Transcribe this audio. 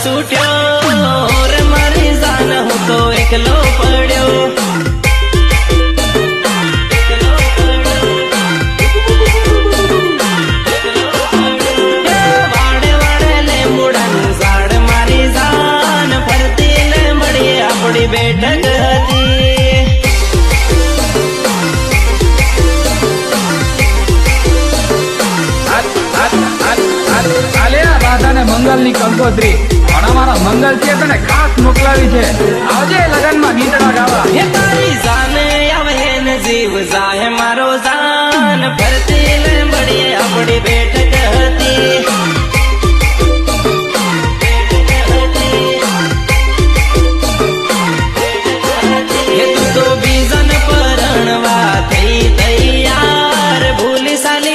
છૂટ્યો રે મારી જાન હું તો એકલો પડ્યો વાડે વાડે ને મુડન ઝાડ મારી જાન ફરતી ને મળી આપણી બેઠક હતી મંગલ ની કંકોત્રી પણ અમારા મંગલ છે તને ખાસ મોકલાવી છે આવજે લગન માં ગીતડા ગાવા હે તારી જાને આવે ને જીવ જાહે મારો જાન ફરતી